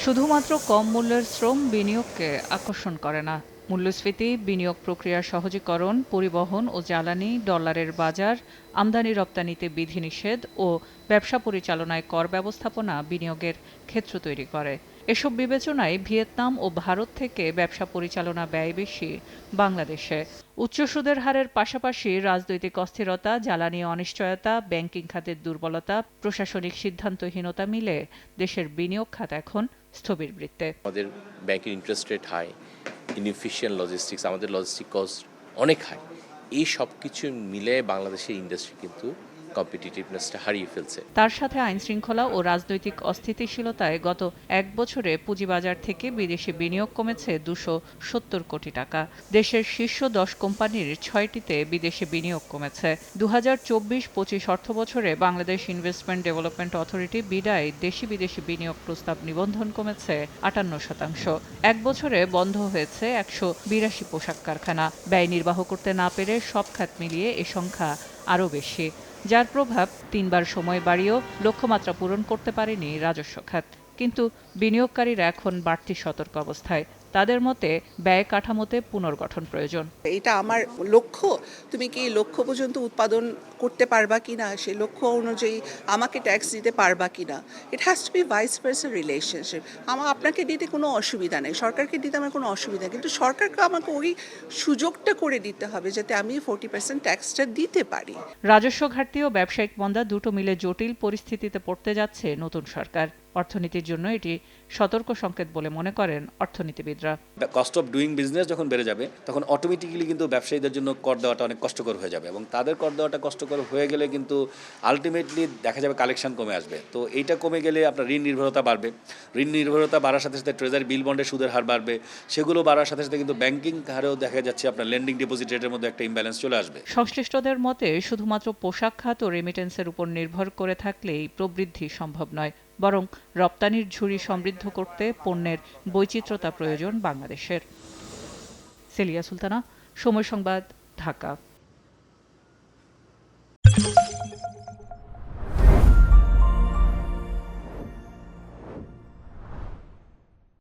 শুধুমাত্র কম মূল্যের শ্রম বিনিয়োগকে আকর্ষণ করে না। মূল্যস্ফীতি, বিনিয়োগ প্রক্রিয়ার সহজীকরণ, পরিবহন ও জ্বালানি, ডলারের বাজার, আমদানি রপ্তানিতে বিধিনিষেধ ও ব্যবসা পরিচালনায় কর ব্যবস্থাপনা বিনিয়োগের ক্ষেত্র তৈরি করে। এসব বিবেচনায় ভিয়েতনাম ও ভারত থেকে ব্যবসা পরিচালনা ব্যয় বেশি বাংলাদেশে। উচ্চ সুদের হারের পাশাপাশি রাজনৈতিক অস্থিরতা, জ্বালানি অনিশ্চয়তা, ব্যাংকিং খাতের দুর্বলতা, প্রশাসনিক সিদ্ধান্তহীনতা মিলে দেশের বিনিয়োগ খাত এখন স্থবিরবৃত্তে। আমাদের ব্যাংকের interest rate high, inefficient logistics, আমাদের লজিস্টিক কস্ট অনেক হাই। এই সব কিছু মিলে বাংলাদেশের ইন্ডাস্ট্রি কিন্তু কম্পিটিটিভনেসটা হারিয়ে ফেলছে। তার সাথে আইনশৃঙ্খলা ও রাজনৈতিক অস্থিতিশীলতায় গত এক বছরে পুঁজিবাজার থেকে বিদেশি বিনিয়োগ কমেছে ২৭০ কোটি টাকা। দেশের শীর্ষ ১০ কোম্পানির ৬টিতে বিদেশি বিনিয়োগ কমেছে। ২০২৪-২৫ অর্থবছরে বাংলাদেশ ইনভেস্টমেন্ট ডেভেলপমেন্ট অথরিটি বিডায় দেশি বিদেশি বিনিয়োগ প্রস্তাব নিবন্ধন কমেছে ৫৮%। এক বছরে বন্ধ হয়েছে ১৮২ পোশাক কারখানা। ব্যয় নির্বাহ করতে না পেরে সব খাত মিলিয়ে এ সংখ্যা আরও বেশি, যার প্রভাব ৩বার সময় বাড়িয়েও লক্ষ্যমাত্রা পূরণ করতে পারেনি রাজস্ব খাত। কিন্তু বিনিয়োগকারীরা এখন বাড়তি সতর্ক অবস্থায়। তাদের মতে ব্যয় কাঠামোতে পুনর্গঠন প্রয়োজন। এটা আমার লক্ষ্য, তুমি কি এই লক্ষ্য পর্যন্ত উৎপাদন করতে পারবা কিনা, সেই লক্ষ্য অনুযায়ী আমাকে ট্যাক্স দিতে পারবা কিনা। It has to be vice versa relationship. আপনাকে দিতে কোনো অসুবিধা নেই, সরকারকে দিতে আমার কোনো অসুবিধা নেই, কিন্তু সরকারকে আমাকে ওই সুযোগটা করে দিতে হবে যাতে আমি 40% ট্যাক্সটা দিতে পারি। রাজস্ব ঘাটতি ও ব্যবসায়িক মন্দা দুটো মিলে জটিল পরিস্থিতিতে পড়তে যাচ্ছে নতুন সরকার। অর্থনীতির জন্য এটি সতর্ক সংকেত বলে মনে করেন অর্থনীতিবিদরা। কস্ট অফ ডুইং বিজনেস যখন বেড়ে যাবে তখন অটোমেটিক্যালি কিন্তু ব্যবসায়ীদের জন্য কর দেওয়াটা অনেক কষ্টকর হয়ে যাবে, এবং তাদের কর দেওয়াটা কষ্টকর হয়ে গেলে কিন্তু আলটিমেটলি দেখা যাবে কালেকশন কমে আসবে। তো এইটা কমে গেলে আপনার ঋণ নির্ভরতা বাড়বে, ঋণ নির্ভরতা বাড়ার সাথে সাথে ট্রেজারি বিল বন্ডের সুদের হার বাড়বে, সেগুলো বাড়ার সাথে সাথে কিন্তু ব্যাংকিং হারেও দেখা যাচ্ছে আপনার লেন্ডিং ডিপোজিট রেটের মধ্যে একটা ইমব্যালেন্স চলে আসবে। সংশ্লিষ্টদের মতে শুধুমাত্র পোশাক খাত ও রেমিটেন্সের উপর নির্ভর করে থাকলেই প্রবৃদ্ধি সম্ভব নয়, বরং রপ্তানির ঝুড়ি সমৃদ্ধ করতে পণ্যের বৈচিত্র্যতা প্রয়োজন বাংলাদেশের। সেলিয়া সুলতানা, সময় সংবাদ, ঢাকা।